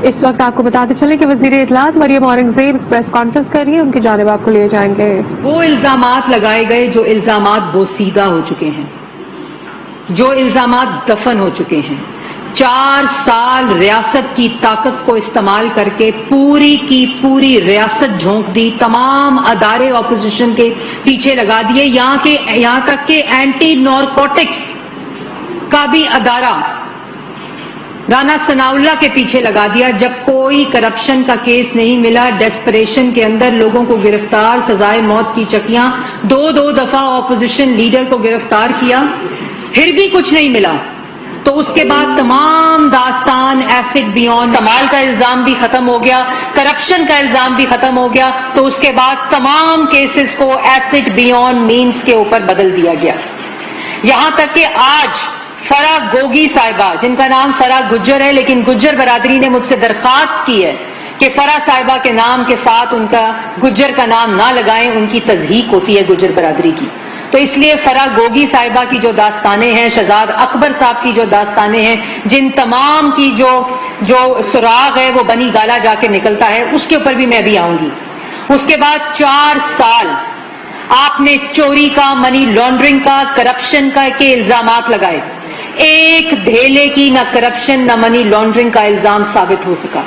اس وقت آپ کو بتاتے چلیں کہ وزیر اطلاعات مریم اورنگزیب پریس کانفرنس کر رہی ہے، ان کی جانب آپ کو لیے جائیں گے۔ وہ الزامات لگائے گئے جو الزامات بوسیدہ ہو چکے ہیں، جو الزامات دفن ہو چکے ہیں۔ 4 سال ریاست کی طاقت کو استعمال کر کے پوری کی پوری ریاست جھونک دی، تمام ادارے اپوزیشن کے پیچھے لگا دیے، یہاں تک کہ اینٹی نارکوٹکس کا بھی ادارہ رانا ثناء اللہ کے پیچھے لگا دیا۔ جب کوئی کرپشن کا کیس نہیں ملا، ڈیسپریشن کے اندر لوگوں کو گرفتار، سزائے موت کی چکیاں، 2 دفعہ اپوزیشن لیڈر کو گرفتار کیا، پھر بھی کچھ نہیں ملا، تو اس کے بعد تمام داستان ایسڈ بیونڈ استعمال کا الزام بھی ختم ہو گیا، کرپشن کا الزام بھی ختم ہو گیا، تو اس کے بعد تمام کیسز کو ایسڈ بیونڈ مینز کے اوپر بدل دیا گیا۔ یہاں تک کہ آج فرا گوگی صاحبہ، جن کا نام فرا گجر ہے، لیکن گجر برادری نے مجھ سے درخواست کی ہے کہ فرا صاحبہ کے نام کے ساتھ ان کا گجر کا نام نہ لگائیں، ان کی تضحیق ہوتی ہے گجر برادری کی، تو اس لیے فرا گوگی صاحبہ کی جو داستانیں ہیں، شہزاد اکبر صاحب کی جو داستانیں ہیں، جن تمام کی جو سراغ ہے وہ بنی گالا جا کے نکلتا ہے، اس کے اوپر بھی میں ابھی آؤں گی۔ اس کے بعد 4 سال آپ نے چوری کا، منی لانڈرنگ کا، کرپشن کا کے الزامات لگائے، ایک دھیلے کی نہ کرپشن نہ منی لانڈرنگ کا الزام ثابت ہو سکا،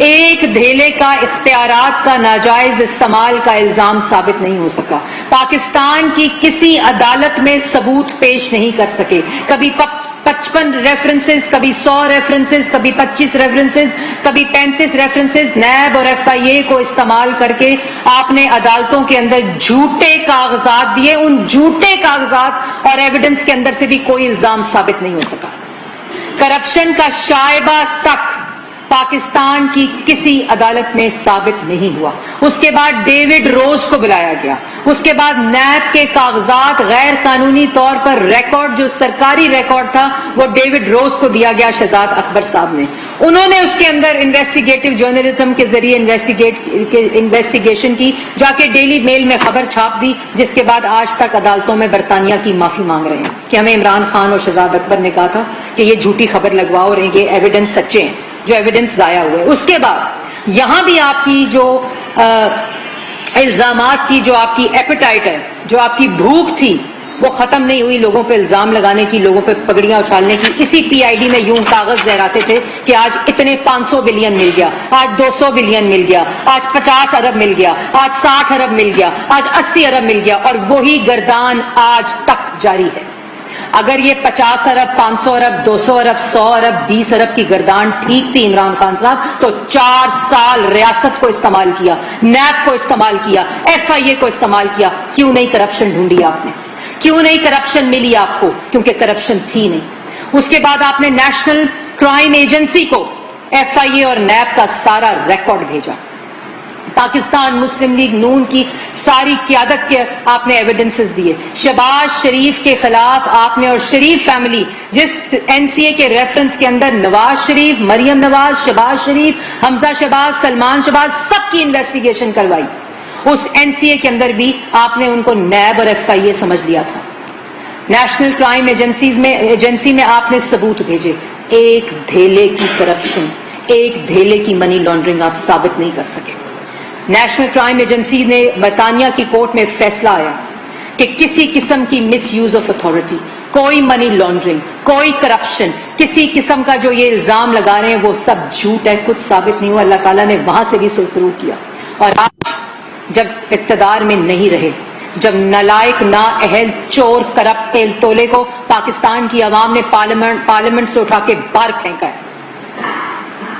ایک دھیلے کا اختیارات کا ناجائز استعمال کا الزام ثابت نہیں ہو سکا، پاکستان کی کسی عدالت میں ثبوت پیش نہیں کر سکے، کبھی 55 ریفرنسز، کبھی 100 ریفرنسز، کبھی 25 ریفرنسز، کبھی 35 ریفرنسز، نیب اور FIA کو استعمال کر کے آپ نے عدالتوں کے اندر جھوٹے کاغذات دیے، ان جھوٹے کاغذات اور ایویڈنس کے اندر سے بھی کوئی الزام ثابت نہیں ہو سکا۔ کرپشن کا شائبہ تک پاکستان کی کسی عدالت میں ثابت نہیں ہوا۔ اس کے بعد ڈیوڈ روز کو بلایا گیا، اس کے بعد نیب کے کاغذات غیر قانونی طور پر ریکارڈ، جو سرکاری ریکارڈ تھا، وہ ڈیوڈ روز کو دیا گیا شہزاد اکبر صاحب نے۔ انہوں نے اس کے اندر انویسٹیگیٹو جرنلزم کے ذریعے انویسٹیگیشن کی، جا کے ڈیلی میل میں خبر چھاپ دی، جس کے بعد آج تک عدالتوں میں برطانیہ کی معافی مانگ رہے ہیں کہ ہمیں عمران خان اور شہزاد اکبر نے کہا تھا کہ یہ جھوٹی خبر لگواؤ، رہیں گے ایویڈنس سچے ہیں، جو ایویڈنس ضائع ہوئے۔ اس کے بعد یہاں بھی آپ کی جو الزامات کی جو آپ کی ایپیٹائٹ ہے، جو آپ کی بھوک تھی، وہ ختم نہیں ہوئی، لوگوں پہ الزام لگانے کی، لوگوں پہ پگڑیاں اچھالنے کی۔ اسی PID میں یوں کاغذ لہراتے تھے کہ آج اتنے 500 بلین مل گیا، آج 200 بلین مل گیا، آج 50 ارب مل گیا، آج 60 ارب مل گیا، آج 80 ارب مل گیا، اور وہی گردان آج تک جاری ہے۔ اگر یہ 50 ارب، 500 ارب، 200 ارب، 100 ارب، 20 ارب کی گردان ٹھیک تھی عمران خان صاحب، تو 4 سال ریاست کو استعمال کیا، نیب کو استعمال کیا، FIA کو استعمال کیا۔ کیوں نہیں کرپشن ڈھونڈی آپ نے؟ کیوں نہیں کرپشن ملی آپ کو؟ کیونکہ کرپشن تھی نہیں۔ اس کے بعد آپ نے نیشنل کرائم ایجنسی کو FIA اور نیب کا سارا ریکارڈ بھیجا، پاکستان مسلم لیگ نون کی ساری قیادت کے آپ نے ایویڈنسز دیے، شہباز شریف کے خلاف آپ نے، اور شریف فیملی جس NCA کے ریفرنس کے اندر نواز شریف، مریم نواز، شہباز شریف، حمزہ شہباز، سلمان شہباز، سب کی انویسٹیگیشن کروائی، اس NCA کے اندر بھی آپ نے ان کو نیب اور FIA سمجھ لیا تھا۔ نیشنل کرائم ایجنسی میں آپ نے ثبوت بھیجے، ایک دھیلے کی کرپشن، ایک دھیلے کی منی لانڈرنگ آپ ثابت نہیں کر سکے۔ نیشنل کرائم ایجنسی نے برطانیہ کی کورٹ میں فیصلہ آیا کہ کسی قسم کی مس یوز آف اتھارٹی، کوئی منی لانڈرنگ، کوئی کرپشن، کسی قسم کا جو یہ الزام لگا رہے ہیں وہ سب جھوٹ ہے، کچھ ثابت نہیں ہوا۔ اللہ تعالیٰ نے وہاں سے بھی سرخرو کیا، اور آج جب اقتدار میں نہیں رہے، جب نالائق، نااہل، چور، کرپٹ ٹیل ٹولے کو پاکستان کی عوام نے پارلیمنٹ سے اٹھا کے باہر پھینکا ہے،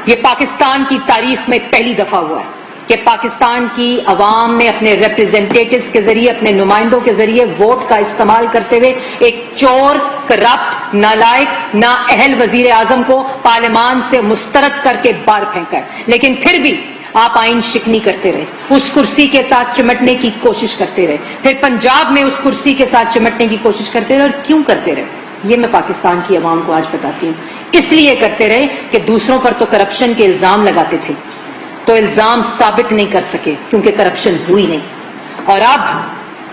یہ پاکستان کی تاریخ میں پہلی دفعہ ہوا ہے کہ پاکستان کی عوام نے اپنے ریپریزنٹیٹیوز کے ذریعے، اپنے نمائندوں کے ذریعے ووٹ کا استعمال کرتے ہوئے ایک چور، کرپٹ، نالائق، نااہل وزیر اعظم کو پارلیمان سے مسترد کر کے باہر پھینکا ہے۔ لیکن پھر بھی آپ آئین شکنی کرتے رہے، اس کرسی کے ساتھ چمٹنے کی کوشش کرتے رہے، پھر پنجاب میں اس کرسی کے ساتھ چمٹنے کی کوشش کرتے رہے۔ اور کیوں کرتے رہے یہ میں پاکستان کی عوام کو آج بتاتی ہوں۔ اس لیے کرتے رہے کہ دوسروں پر تو کرپشن کے الزام لگاتے تھے، تو الزام ثابت نہیں کر سکے کیونکہ کرپشن ہوئی نہیں۔ اور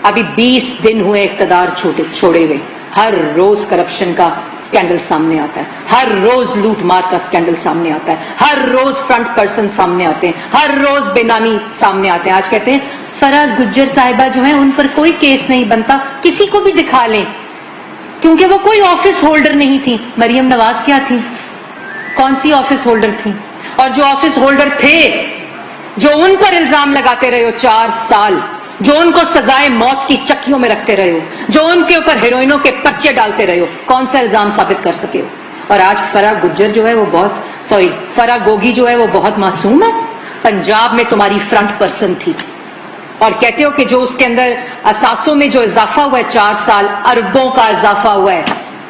ابھی 20 دن ہوئے اقتدار چھوڑے ہوئے، ہر روز کرپشن کا اسکینڈل سامنے آتا ہے, ہر روز لوٹ مار کا اسکینڈل سامنے آتا ہے, ہر روز فرنٹ پرسن سامنے آتے ہیں, ہر روز بے نامی سامنے آتے ہیں. آج کہتے ہیں فرا گجر صاحبہ جو ہیں ان پر کوئی کیس نہیں بنتا, کسی کو بھی دکھا لیں, کیونکہ وہ کوئی آفس ہولڈر نہیں تھی. مریم نواز کیا تھی؟ کون سی آفس ہولڈر تھی؟ اور جو آفس ہولڈر تھے, جو ان پر الزام لگاتے رہے ہو 4 سال, جو ان کو سزائے موت کی چکیوں میں رکھتے رہے ہو, جو ان کے اوپر ہیروئنوں کے پرچے ڈالتے رہے ہو, کون سا الزام ثابت کر سکے ہو؟ اور آج فرا گجر جو ہے وہ فرا گوگی جو ہے وہ بہت معصوم ہے. پنجاب میں تمہاری فرنٹ پرسن تھی, اور کہتے ہو کہ جو اس کے اندر اثاثوں میں جو اضافہ ہوا ہے 4 سال, اربوں کا اضافہ ہوا ہے,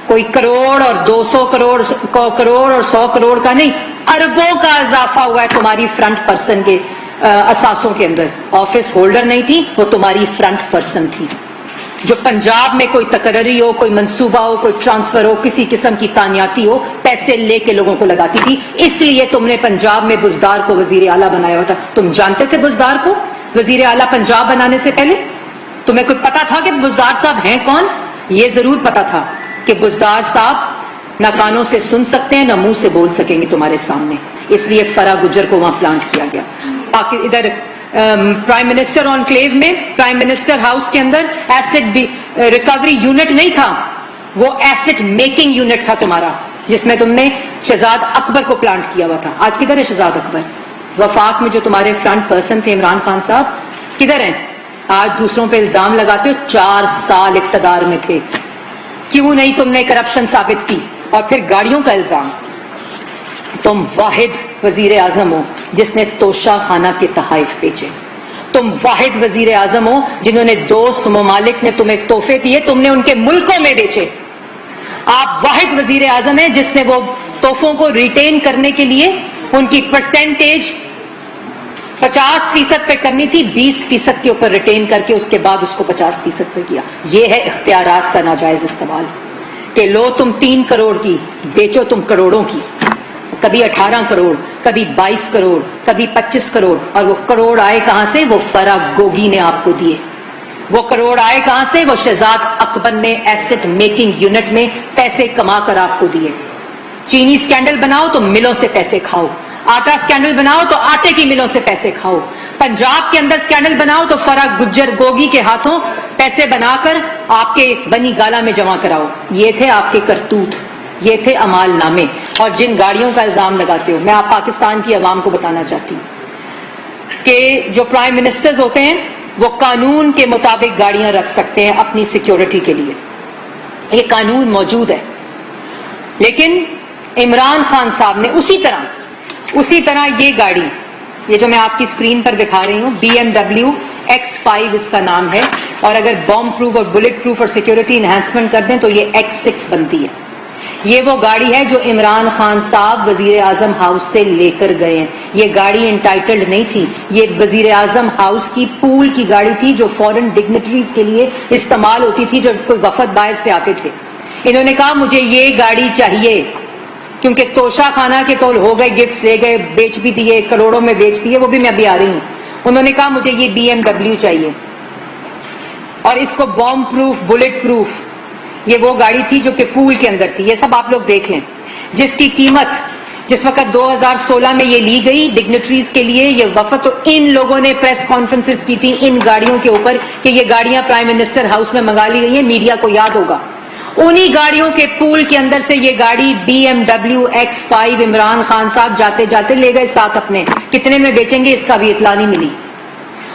کوئی کروڑ اور 200 کروڑ اور 100 کروڑ کا نہیں, اربوں کا اضافہ ہوا ہے تمہاری فرنٹ پرسن کے اثاثوں کے اندر. آفس ہولڈر نہیں تھی, وہ تمہاری فرنٹ پرسن تھی, جو پنجاب میں کوئی تقرری ہو, کوئی منصوبہ ہو, کوئی ٹرانسفر ہو, کسی قسم کی تانیاتی ہو, پیسے لے کے لوگوں کو لگاتی تھی. اس لیے تم نے پنجاب میں بزدار کو وزیر اعلیٰ بنایا ہوا تھا. تم جانتے تھے بزدار کو وزیر اعلیٰ پنجاب بنانے سے پہلے؟ تمہیں کوئی پتا تھا کہ بزدار صاحب ہیں کون؟ یہ ضرور پتا تھا کہ بزدار صاحب نہ کانوں سے سن سکتے ہیں نہ منہ سے بول سکیں گے تمہارے سامنے. اس لیے فرا گجر کو وہاں پلانٹ کیا گیا. ادھر پرائم منسٹر انکلیو میں, پرائم منسٹر ہاؤس کے اندر ایسٹ ریکوری یونٹ نہیں تھا, وہ ایسٹ میکنگ یونٹ تھا تمہارا, جس میں تم نے شہزاد اکبر کو پلانٹ کیا ہوا تھا. آج کدھر ہے شہزاد اکبر؟ وفاق میں جو تمہارے فرنٹ پرسن تھے عمران خان صاحب کدھر ہیں؟ آج دوسروں پہ الزام لگاتے ہو. 4 سال اقتدار میں تھے, کیوں نہیں تم نے کرپشن ثابت کی؟ اور پھر گاڑیوں کا الزام. تم واحد وزیر اعظم ہو جس نے توشہ خانہ کے تحائف بیچے. تم واحد وزیر اعظم ہو جنہوں نے دوست ممالک نے تمہیں تحفے دیے, تم نے ان کے ملکوں میں بیچے. آپ واحد وزیر اعظم ہیں جس نے وہ تحفوں کو ریٹین کرنے کے لیے ان کی پرسنٹیج 50% پہ کرنی تھی, 20% کے اوپر ریٹین کر کے اس کے بعد اس کو 50% پہ کیا. یہ ہے اختیارات کا ناجائز استعمال, کہ لو تم 3 کروڑ کی, بیچو تم کروڑوں کی. کبھی 18 کروڑ, کبھی 22 کروڑ, کبھی 25 کروڑ. اور وہ کروڑ آئے کہاں سے؟ وہ فرا گوگی نے آپ کو دیے. وہ کروڑ آئے کہاں سے؟ وہ شہزاد اکبر نے ایسٹ میکنگ یونٹ میں پیسے کما کر آپ کو دیے. چینی سکینڈل بناؤ تو ملوں سے پیسے کھاؤ, آٹا سکینڈل بناؤ تو آٹے کی ملوں سے پیسے کھاؤ. پنجاب کے اندر سکینڈل بناؤ تو فرا گجر گوگی کے ہاتھوں پیسے بنا کر آپ کے بنی گالا میں جمع کراؤ. یہ تھے آپ کے کرتوت, یہ تھے امال نامے. اور جن گاڑیوں کا الزام لگاتے ہو, میں آپ پاکستان کی عوام کو بتانا چاہتی ہوں کہ جو پرائم منسٹرز ہوتے ہیں وہ قانون کے مطابق گاڑیاں رکھ سکتے ہیں اپنی سیکیورٹی کے لیے, یہ قانون موجود ہے. لیکن عمران خان صاحب نے اسی طرح یہ گاڑی, یہ جو میں آپ کی اسکرین پر دکھا رہی ہوں, BMW X5 اس کا نام ہے, اور اگر بومب پروف اور بلٹ پروف اور سیکیورٹی انہانسمنٹ کر دیں تو یہ X6 بنتی ہے. یہ وہ گاڑی ہے جو عمران خان صاحب وزیر اعظم ہاؤس سے لے کر گئے ہیں. یہ گاڑی انٹائٹلڈ نہیں تھی, یہ وزیر اعظم ہاؤس کی پول کی گاڑی تھی جو فورن ڈگنیٹریز کے لیے استعمال ہوتی تھی جب کوئی وفد باہر سے آتے تھے. انہوں نے کہا مجھے یہ گاڑی چاہیے, کیونکہ توشہ خانہ کے طول ہو گئے, گفٹ لے گئے, بیچ بھی دیے, کروڑوں میں بیچ دیے, وہ بھی میں ابھی آ رہی ہوں. انہوں نے کہا مجھے یہ BMW چاہیے, اور اس کو بومب پروف, بلٹ پروف. یہ وہ گاڑی تھی جو کہ پول کے اندر تھی. یہ سب آپ لوگ دیکھ لیں, جس کی قیمت جس وقت 2016 میں یہ لی گئی ڈگنیٹریز کے لیے, یہ وفد, تو ان لوگوں نے پریس کانفرنسز کی تھی ان گاڑیوں کے اوپر کہ یہ گاڑیاں پرائم منسٹر ہاؤس میں منگا لی گئی ہیں. میڈیا کو یاد ہوگا, انہی گاڑیوں کے پول کے اندر سے یہ گاڑی BMW X5 عمران خان صاحب جاتے جاتے لے گئے ساتھ اپنے. کتنے میں بیچیں گے اس کا بھی اطلاع نہیں ملی.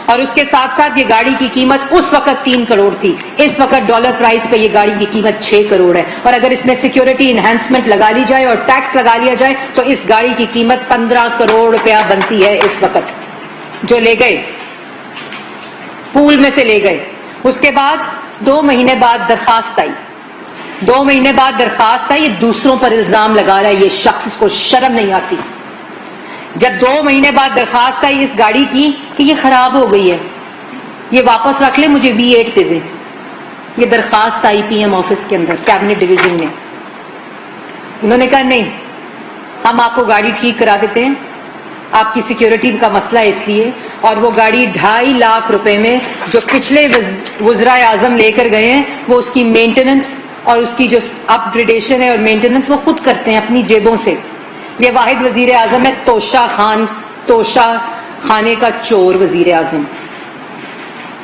اور اس کے ساتھ ساتھ یہ گاڑی کی قیمت اس وقت 3 کروڑ تھی, اس وقت ڈالر پرائز پہ یہ گاڑی کی قیمت 6 کروڑ ہے. اور اگر اس میں سیکیورٹی انہانسمنٹ لگا لی جائے اور ٹیکس لگا لیا جائے تو اس گاڑی کی قیمت 15 کروڑ روپیہ بنتی ہے اس وقت, جو لے گئے پول میں سے لے گئے. اس کے بعد 2 مہینے بعد درخواست آئی, 2 مہینے بعد درخواست آئی, یہ دوسروں پر الزام لگا رہا ہے یہ شخص, اس کو شرم نہیں آتی. جب 2 مہینے بعد درخواست آئی اس گاڑی کی کہ یہ خراب ہو گئی ہے, یہ واپس رکھ لیں, مجھے V8 دے دیں. یہ درخواست آئی PM آفس کے اندر, کیبنٹ ڈویژن میں. انہوں نے کہا نہیں, ہم آپ کو گاڑی ٹھیک کرا دیتے ہیں, آپ کی سیکیورٹی کا مسئلہ ہے اس لیے. اور وہ گاڑی 2.5 لاکھ روپے میں جو پچھلے وزرائے اعظم لے کر گئے ہیں, وہ اس کی مینٹیننس اور اس کی جو اپ گریڈیشن ہے اور مینٹیننس وہ خود کرتے ہیں اپنی جیبوں سے. یہ واحد وزیر اعظم ہے توشہ خانے کا چور وزیر اعظم.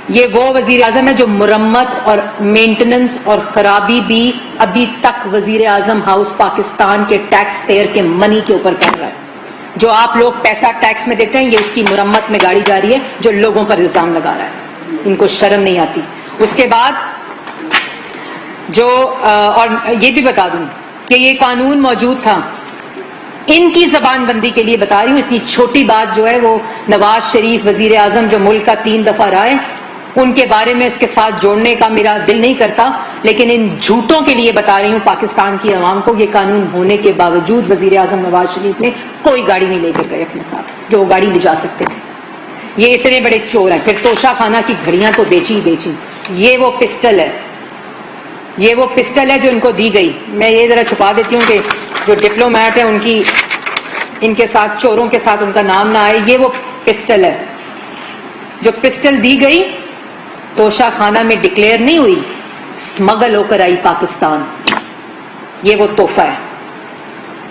یہ وہ وزیر اعظم ہے جو مرمت اور مینٹیننس اور خرابی بھی ابھی تک وزیر اعظم ہاؤس پاکستان کے ٹیکس پیئر کے منی کے اوپر کر رہا ہے. جو آپ لوگ پیسہ ٹیکس میں دیتے ہیں یہ اس کی مرمت میں گاڑی جا رہی ہے جو لوگوں پر الزام لگا رہا ہے. ان کو شرم نہیں آتی. اس کے بعد جو اور یہ بھی بتا دوں کہ یہ قانون موجود تھا ان کی زبان بندی کے لیے بتا رہی ہوں. اتنی چھوٹی بات جو ہے وہ نواز شریف وزیر اعظم جو ملک کا 3 دفعہ رہا ہے ان کے بارے میں اس کے ساتھ جوڑنے کا میرا دل نہیں کرتا, لیکن ان جھوٹوں کے لیے بتا رہی ہوں پاکستان کی عوام کو. یہ قانون ہونے کے باوجود وزیر اعظم نواز شریف نے کوئی گاڑی نہیں لے کر گئے اپنے ساتھ جو وہ گاڑی لے جا سکتے تھے. یہ اتنے بڑے چور ہیں. پھر توشہ خانہ کی گھڑیاں تو بیچی ہی بیچی. یہ وہ پسٹل ہے جو ان کو دی گئی. میں یہ ذرا چھپا دیتی ہوں کہ جو ڈپلومیٹ ہیں ان کے ساتھ چوروں کے ساتھ ان کا نام نہ آئے. یہ وہ پسٹل ہے جو پسٹل دی گئی توشہ خانہ میں ڈکلیئر نہیں ہوئی, اسمگل ہو کر آئی پاکستان. یہ وہ تحفہ ہے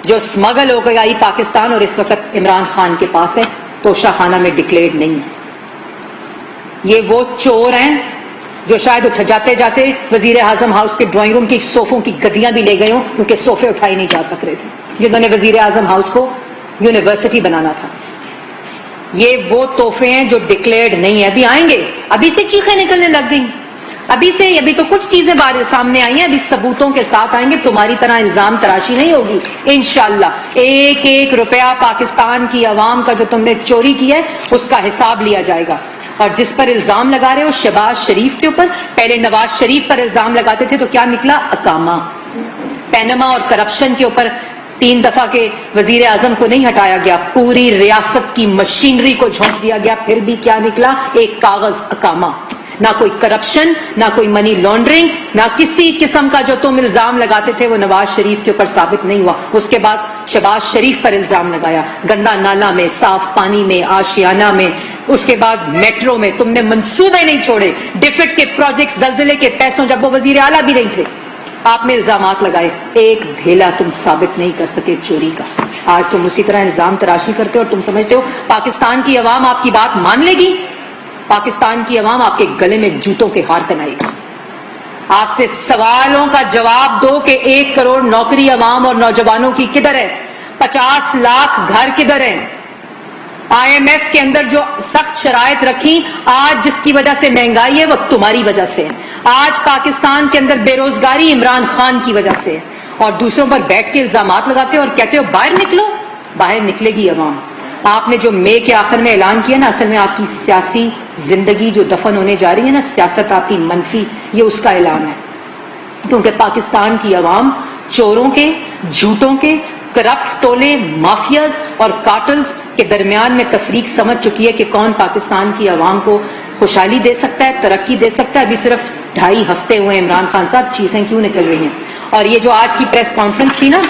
جو اسمگل ہو کر آئی پاکستان اور اس وقت عمران خان کے پاس ہے, توشہ خانہ میں ڈکلیئرڈ نہیں ہے. یہ وہ چور ہیں جو شاید جاتے جاتے وزیر اعظم ہاؤس کے ڈرائنگ روم کی صوفوں کی گدیاں بھی لے گئے ہوں کیونکہ صوفے اٹھائے نہیں جا سک رہے تھے, جنہوں نے وزیر اعظم ہاؤس کو یونیورسٹی بنانا تھا. یہ وہ تحفے ہیں جو ڈکلیئرڈ نہیں ہے. ابھی آئیں گے, ابھی سے چیخیں نکلنے لگ گئی, ابھی تو کچھ چیزیں سامنے آئی ہیں, ابھی ثبوتوں کے ساتھ آئیں گے. تمہاری طرح الزام تراشی نہیں ہوگی انشاءاللہ. ایک ایک روپیہ پاکستان کی عوام کا جو تم نے چوری کیا ہے اس کا حساب لیا جائے گا. اور جس پر الزام لگا رہے ہو شہباز شریف کے اوپر, پہلے نواز شریف پر الزام لگاتے تھے تو کیا نکلا؟ اقامہ. پینما اور کرپشن کے اوپر 3 دفعہ کے وزیر اعظم کو نہیں ہٹایا گیا, پوری ریاست کی مشینری کو جھونک دیا گیا. پھر بھی کیا نکلا؟ ایک کاغذ اقامہ. نہ کوئی کرپشن, نہ کوئی منی لانڈرنگ, نہ کسی قسم کا جو تم الزام لگاتے تھے وہ نواز شریف کے اوپر ثابت نہیں ہوا. اس کے بعد شہباز شریف پر الزام لگایا, گندا نالا میں, صاف پانی میں, آشیانہ میں. اس کے بعد میٹرو میں تم نے منصوبے نہیں چھوڑے. ڈیفٹ کے پروجیکٹ, زلزلے کے پیسوں, جب وہ وزیر اعلیٰ بھی نہیں تھے آپ نے الزامات لگائے. ایک دھیلا تم ثابت نہیں کر سکے چوری کا. آج تم اسی طرح الزام تراشی کرتے ہو اور تم سمجھتے ہو پاکستان کی عوام آپ کی بات مان لے گی. پاکستان کی عوام آپ کے گلے میں جوتوں کے ہار پہنائے گی. آپ سے سوالوں کا جواب دو کہ 1 کروڑ نوکری عوام اور نوجوانوں کی کدھر ہے؟ 50 لاکھ گھر کدھر ہیں؟ IMF کے اندر جو سخت شرائط رکھی, آج جس کی وجہ سے مہنگائی ہے وہ تمہاری وجہ سے. آج پاکستان کے اندر بے روزگاری عمران خان کی وجہ سے. اور دوسروں پر بیٹھ کے الزامات لگاتے ہو اور کہتے ہو باہر نکلو. باہر نکلے گی عوام. آپ نے جو مئی کے آخر میں اعلان کیا نا, اصل میں آپ کی سیاسی زندگی جو دفن ہونے جا رہی ہے نا, سیاست آپ کی منفی, یہ اس کا اعلان ہے. کیونکہ پاکستان کی عوام چوروں کے, جھوٹوں کے, کرپٹ ٹولے, مافیاز اور کارٹلز کے درمیان میں تفریق سمجھ چکی ہے کہ کون پاکستان کی عوام کو خوشحالی دے سکتا ہے, ترقی دے سکتا ہے. ابھی صرف 2.5 ہفتے ہوئے عمران خان صاحب, چیخیں کیوں نکل رہی ہیں؟ اور یہ جو آج کی پریس کانفرنس تھی نا,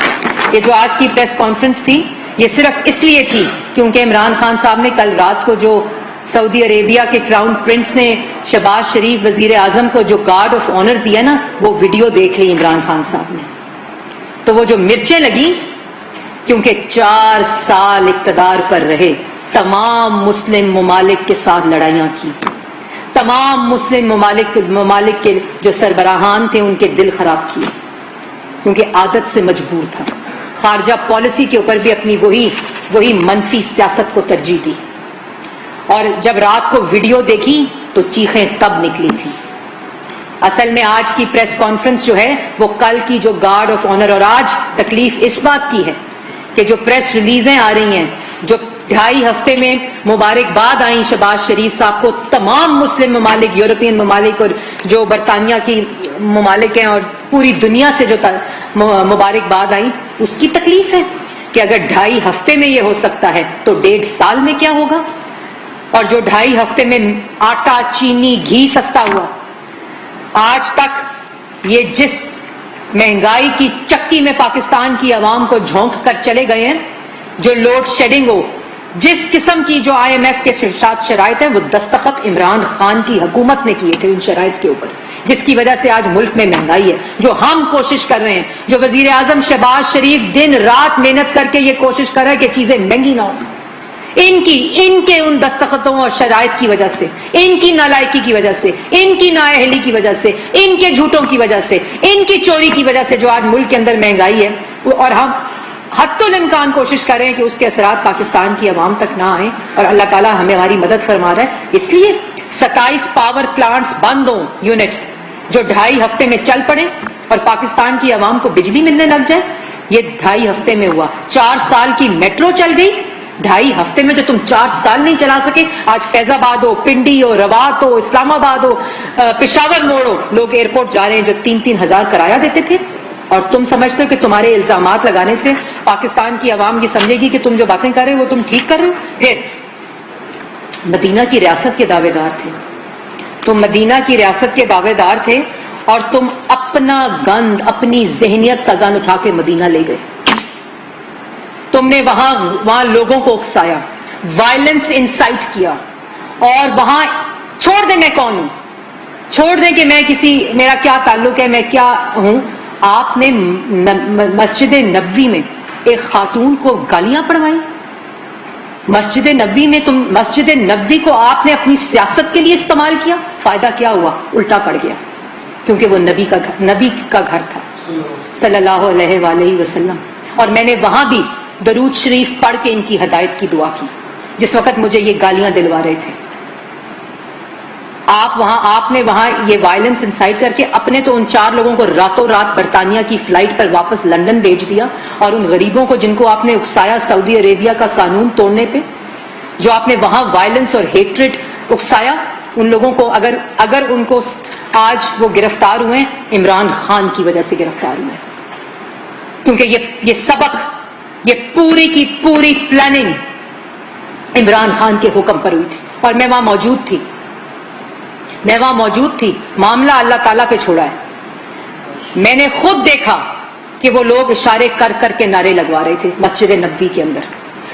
یہ صرف اس لیے تھی کیونکہ عمران خان صاحب نے کل رات کو جو سعودی عربیہ کے کراؤن پرنس نے شہباز شریف وزیر اعظم کو جو گارڈ آف آنر دیا نا, وہ ویڈیو دیکھ لی عمران خان صاحب نے. تو وہ جو مرچیں لگی, کیونکہ 4 سال اقتدار پر رہے, تمام مسلم ممالک کے ساتھ لڑائیاں کی, تمام مسلم ممالک کے جو سربراہان تھے ان کے دل خراب کیے, کیونکہ عادت سے مجبور تھا. خارجہ پالیسی کے اوپر بھی اپنی وہی منفی سیاست کو ترجیح دی. اور جب رات کو ویڈیو دیکھی تو چیخیں تب نکلی تھی. اصل میں آج کی پریس کانفرنس جو ہے وہ کل کی جو گارڈ آف آنر, اور آج تکلیف اس بات کی ہے کہ جو پریس ریلیزیں آ رہی ہیں, جو 2.5 ہفتے میں مبارکباد آئیں شہباز شریف صاحب کو, تمام مسلم ممالک, یورپین ممالک اور جو برطانیہ کی ممالک ہیں اور پوری دنیا سے جو مبارکباد آئیں, اس کی تکلیف ہے کہ اگر 2.5 ہفتے میں یہ ہو سکتا ہے تو 1.5 سال میں کیا ہوگا. اور جو 2.5 ہفتے میں آٹا, چینی, گھی سستا ہوا, آج تک یہ جس مہنگائی کی چکی میں پاکستان کی عوام کو جھونک کر چلے گئے ہیں, جو لوڈ شیڈنگ ہو, جس قسم کی جو IMF کے ساتھ شرائط ہیں, وہ دستخط عمران خان کی حکومت نے کیے تھے ان شرائط کے اوپر. جس کی وجہ سے آج ملک میں مہنگائی ہے. جو ہم کوشش کر رہے ہیں, جو وزیر اعظم شہباز شریف دن رات محنت کر کے یہ کوشش کر رہا ہے کہ چیزیں مہنگی نہ ہوں, ان کے ان دستخطوں اور شرائط کی وجہ سے, ان کی نالائکی کی وجہ سے, ان کی نااہلی کی وجہ سے, ان کے جھوٹوں کی وجہ سے, ان کی چوری کی وجہ سے جو آج ملک کے اندر مہنگائی ہے, اور ہم حتی الامکان کوشش کر رہے ہیں کہ اس کے اثرات پاکستان کی عوام تک نہ آئیں, اور اللہ تعالیٰ ہمیں ہماری مدد فرما رہا ہے. اس لیے 27 پاور پلانٹس بند ہوں, یونٹس جو 2.5 ہفتے میں چل پڑے اور پاکستان کی عوام کو بجلی ملنے لگ جائے. یہ 2.5 ہفتے میں ہوا. 4 سال کی میٹرو چل گئی 2.5 ہفتے میں, جو تم 4 سال نہیں چلا سکے. آج فیض آباد ہو, پنڈی ہو, روات ہو, اسلام آباد ہو, پشاور موڑ ہو, لوگ ایئرپورٹ جا رہے ہیں جو 3-3 ہزار کرایہ دیتے تھے. اور تم سمجھتے ہو کہ تمہارے الزامات لگانے سے پاکستان کی عوام یہ سمجھے گی کہ تم جو باتیں کر رہے ہو وہ تم ٹھیک کر رہے ہو. پھر مدینہ کی ریاست کے دعوے دار تھے, تم مدینہ کی ریاست کے دعوے دار تھے, اور تم اپنا گند, اپنی ذہنیت کا گند اٹھا کے مدینہ لے گئے. تم نے وہاں لوگوں کو اکسایا, وائلنس انسائٹ کیا, اور وہاں چھوڑ دیں میں کون ہوں, چھوڑ دیں کہ میں میرا کیا تعلق ہے, میں کیا ہوں. آپ نے مسجد نبوی میں ایک خاتون کو گالیاں پڑھوائی. مسجد نبوی کو آپ نے اپنی سیاست کے لیے استعمال کیا. فائدہ کیا ہوا؟ الٹا پڑ گیا, کیونکہ وہ نبی کا گھر تھا صلی اللہ علیہ وآلہ وسلم. اور میں نے وہاں بھی درود شریف پڑھ کے ان کی ہدایت کی دعا کی جس وقت مجھے یہ گالیاں دلوا رہے تھے. آپ نے وہاں یہ وائلنس انسائٹ کر کے اپنے تو ان 4 لوگوں کو راتوں رات برطانیہ کی فلائٹ پر واپس لندن بھیج دیا, اور ان غریبوں کو جن کو آپ نے اکسایا سعودی عربیہ کا قانون توڑنے پہ, جو آپ نے وہاں وائلنس اور ہیٹریڈ اکسایا, ان لوگوں کو اگر ان کو آج وہ گرفتار ہوئے, عمران خان کی وجہ سے گرفتار ہوئے, کیونکہ یہ سبق, یہ پوری کی پوری پلاننگ عمران خان کے حکم پر ہوئی تھی. اور میں وہاں موجود تھی. معاملہ اللہ تعالیٰ پہ چھوڑا ہے. میں نے خود دیکھا کہ وہ لوگ اشارے کر کر کے نعرے لگوا رہے تھے مسجد نبوی کے اندر.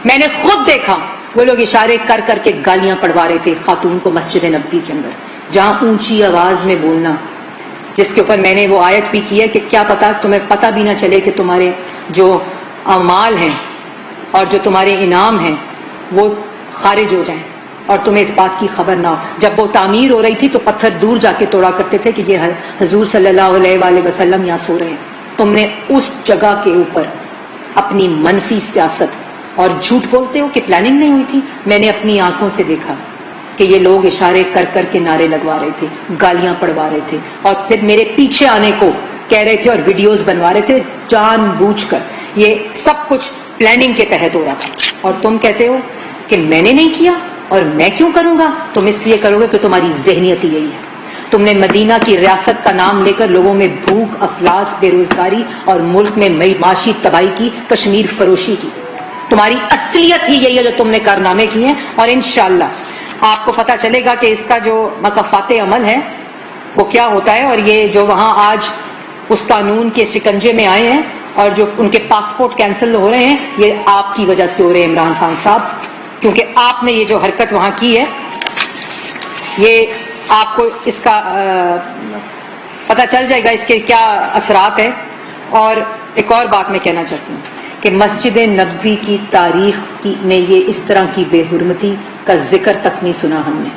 میں نے خود دیکھا وہ لوگ اشارے کر کر کے گالیاں پڑھوا رہے تھے خاتون کو مسجد نبوی کے اندر, جہاں اونچی آواز میں بولنا, جس کے اوپر میں نے وہ آیت بھی کی ہے کہ کیا پتا تمہیں پتہ بھی نہ چلے کہ تمہارے جو اعمال ہیں اور جو تمہارے انعام ہیں وہ خارج ہو جائیں, اور تمہیں اس بات کی خبر نہ ہو. جب وہ تعمیر ہو رہی تھی تو پتھر دور جا کے توڑا کرتے تھے کہ یہ حضور صلی اللہ علیہ وآلہ وسلم یہاں سو رہے ہیں. تم نے اس جگہ کے اوپر اپنی منفی سیاست اور جھوٹ بولتے ہو کہ پلاننگ نہیں ہوئی تھی. میں نے اپنی آنکھوں سے دیکھا کہ یہ لوگ اشارے کر کر کے نعرے لگوا رہے تھے, گالیاں پڑھوا رہے تھے, اور پھر میرے پیچھے آنے کو کہہ رہے تھے اور ویڈیوز بنوا رہے تھے جان بوجھ کر. یہ سب کچھ پلاننگ کے تحت ہو رہا تھا, اور تم کہتے ہو کہ میں نے نہیں کیا اور میں کیوں کروں گا. تم اس لیے کرو گے کہ تمہاری ذہنیت ہی یہی ہے. تم نے مدینہ کی ریاست کا نام لے کر لوگوں میں بھوک, افلاس, بے روزگاری اور ملک میں معاشی تباہی کی, کشمیر فروشی کی. تمہاری اصلیت ہی یہی ہے جو تم نے کارنامے کیے ہیں. اور انشاءاللہ آپ کو پتہ چلے گا کہ اس کا جو مکافات عمل ہے وہ کیا ہوتا ہے. اور یہ جو وہاں آج اس قانون کے شکنجے میں آئے ہیں اور جو ان کے پاسپورٹ کینسل ہو رہے ہیں, یہ آپ کی وجہ سے ہو رہے ہیں عمران خان صاحب, کیونکہ آپ نے یہ جو حرکت وہاں کی ہے, یہ آپ کو اس کا پتہ چل جائے گا اس کے کیا اثرات ہیں. اور ایک اور بات میں کہنا چاہتی ہوں کہ مسجد نبوی کی تاریخ میں یہ اس طرح کی بے حرمتی کا ذکر تک نہیں سنا ہم نے.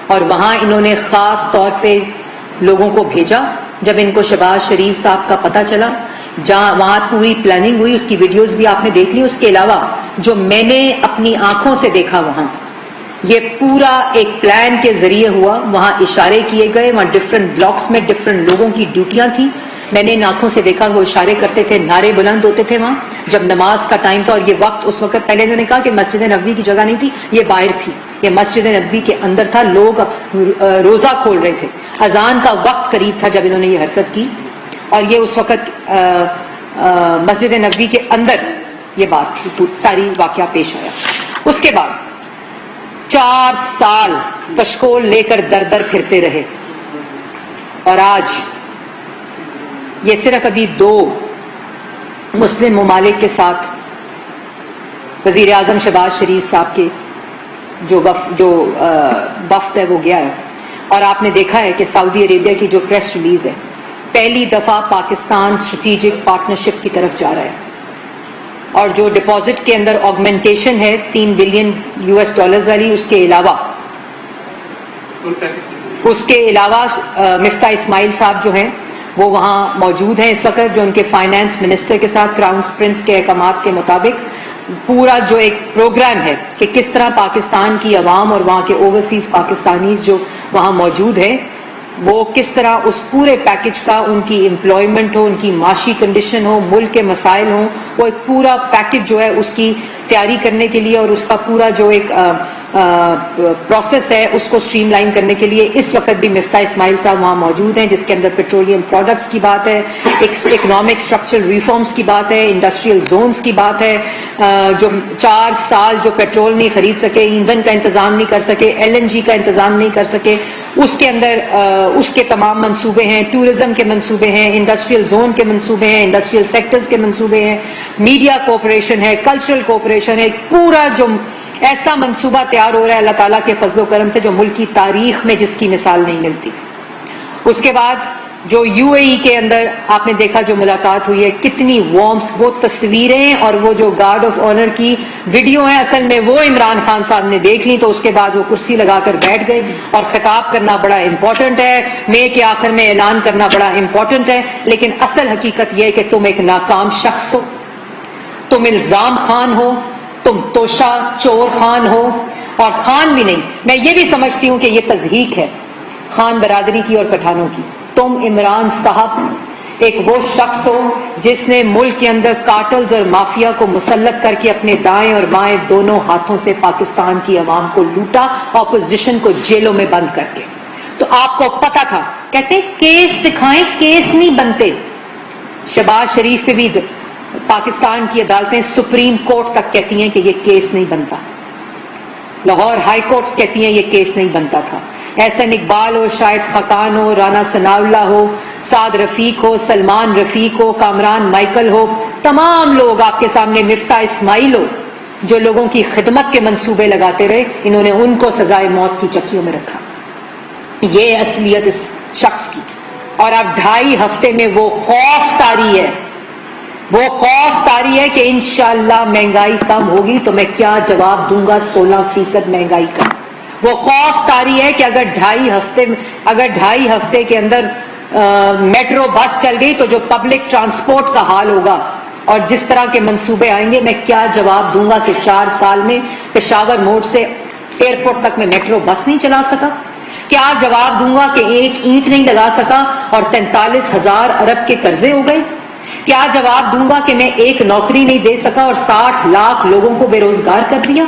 اور وہاں انہوں نے خاص طور پہ لوگوں کو بھیجا جب ان کو شہباز شریف صاحب کا پتہ چلا, جہاں وہاں پوری پلاننگ ہوئی. اس کی ویڈیوز بھی آپ نے دیکھ لی. اس کے علاوہ جو میں نے اپنی آنکھوں سے دیکھا وہاں, یہ پورا ایک پلان کے ذریعے ہوا. وہاں اشارے کیے گئے, وہاں ڈفرنٹ بلاکس میں ڈفرنٹ لوگوں کی ڈیوٹیاں تھیں. میں نے ان آنکھوں سے دیکھا وہ اشارے کرتے تھے, نعرے بلند ہوتے تھے وہاں جب نماز کا ٹائم تھا. اور یہ وقت اس وقت پہلے انہوں نے کہا کہ مسجد نبوی کی جگہ نہیں تھی, یہ باہر تھی. یہ مسجد نبوی کے اندر تھا. لوگ روزہ کھول رہے تھے, اذان کا وقت قریب تھا جب انہوں نے یہ حرکت کی. اور یہ اس وقت مسجد نبوی کے اندر یہ بات تھی, ساری واقعہ پیش آیا. اس کے بعد 4 سال کشکول لے کر در در پھرتے رہے, اور آج یہ صرف ابھی 2 مسلم ممالک کے ساتھ وزیر اعظم شہباز شریف صاحب کے جو وفد ہے وہ گیا ہے. اور آپ نے دیکھا ہے کہ سعودی عربیہ کی جو پریس ریلیز ہے، پہلی دفعہ پاکستان اسٹریٹجک پارٹنرشپ کی طرف جا رہا ہے، اور جو ڈپازٹ کے اندر آگمنٹیشن ہے $3 بلین والی، اس کے علاوہ مفتاح اسماعیل صاحب جو ہیں وہ وہاں موجود ہیں اس وقت، جو ان کے فائنانس منسٹر کے ساتھ کراؤن پرنس کے احکامات کے مطابق پورا جو ایک پروگرام ہے کہ کس طرح پاکستان کی عوام اور وہاں کے اوورسیز پاکستانیز جو وہاں موجود ہیں وہ کس طرح اس پورے پیکج کا، ان کی امپلائمنٹ ہو، ان کی معاشی کنڈیشن ہو، ملک کے مسائل ہوں، وہ ایک پورا پیکج جو ہے اس کی تیاری کرنے کے لیے اور اس کا پورا جو ایک پروسیس ہے اس کو سٹریم لائن کرنے کے لیے اس وقت بھی مفتاح اسماعیل صاحب وہاں موجود ہیں، جس کے اندر پیٹرولیم پروڈکٹس کی بات ہے، اکنامک اسٹرکچرل ریفارمز کی بات ہے، انڈسٹریل زونز کی بات ہے، جو 4 سال جو پیٹرول نہیں خرید سکے، ایندھن کا انتظام نہیں کر سکے، LNG کا انتظام نہیں کر سکے، اس کے اندر اس کے تمام منصوبے ہیں، ٹورزم کے منصوبے ہیں، انڈسٹریل زون کے منصوبے ہیں، انڈسٹریل سیکٹرز کے منصوبے ہیں، میڈیا کوآپریشن ہے، کلچرل کوآپریشن ہے، پورا جو ایسا منصوبہ تیار ہو رہا ہے اللہ تعالیٰ کے فضل و کرم سے جو ملک کی تاریخ میں جس کی مثال نہیں ملتی۔ اس کے بعد جو UAE کے اندر آپ نے دیکھا جو ملاقات ہوئی ہے، کتنی وارمتھ، وہ تصویریں اور وہ جو گارڈ آف آنر کی ویڈیو ہیں اصل میں وہ عمران خان صاحب نے دیکھ لی، تو اس کے بعد وہ کرسی لگا کر بیٹھ گئے، اور خطاب کرنا بڑا امپورٹنٹ ہے، مئی کے آخر میں اعلان کرنا بڑا امپورٹنٹ ہے، لیکن اصل حقیقت یہ ہے کہ تم ایک ناکام شخص ہو، تم الزام خان ہو، تم توشہ چور خان ہو، اور خان بھی نہیں، میں یہ بھی سمجھتی ہوں کہ یہ تضحیک ہے خان برادری کی اور پٹھانوں کی۔ تم عمران صاحب ایک وہ شخص ہو جس نے ملک کے اندر کارٹلز اور مافیا کو مسلط کر کے اپنے دائیں اور بائیں دونوں ہاتھوں سے پاکستان کی عوام کو لوٹا، اپوزیشن کو جیلوں میں بند کر کے۔ تو آپ کو پتا تھا، کہتے ہیں کیس دکھائیں، کیس نہیں بنتے۔ شہباز شریف پہ بھی پاکستان کی عدالتیں سپریم کورٹ تک کہتی ہیں کہ یہ کیس نہیں بنتا، لاہور ہائی کورٹس کہتی ہیں یہ کیس نہیں بنتا تھا۔ احسن اقبال ہو، شاہد خاقان ہو، رانا ثناءاللہ ہو، سعد رفیق ہو، سلمان رفیق ہو، کامران مائیکل ہو، تمام لوگ آپ کے سامنے، مفتاح اسماعیل ہو جو لوگوں کی خدمت کے منصوبے لگاتے رہے، انہوں نے ان کو سزائے موت کی چکیوں میں رکھا۔ یہ اصلیت اس شخص کی، اور اب 2.5 ہفتے میں وہ خوف طاری ہے، وہ خوف طاری ہے کہ انشاءاللہ مہنگائی کم ہوگی، تو میں کیا جواب دوں گا 16% مہنگائی کا۔ وہ خوف طاری ہے کہ اگر 2.5 ہفتے کے اندر میٹرو بس چل گئی تو جو پبلک ٹرانسپورٹ کا حال ہوگا، اور جس طرح کے منصوبے آئیں گے، میں کیا جواب دوں گا کہ 4 سال میں پشاور موڑ سے ایئرپورٹ تک میں میٹرو بس نہیں چلا سکا؟ کیا جواب دوں گا کہ ایک اینٹ نہیں لگا سکا اور 43,000 ارب کے قرضے ہو گئے؟ کیا جواب دوں گا کہ میں ایک نوکری نہیں دے سکا اور 60 لاکھ لوگوں کو بے روزگار کر دیا؟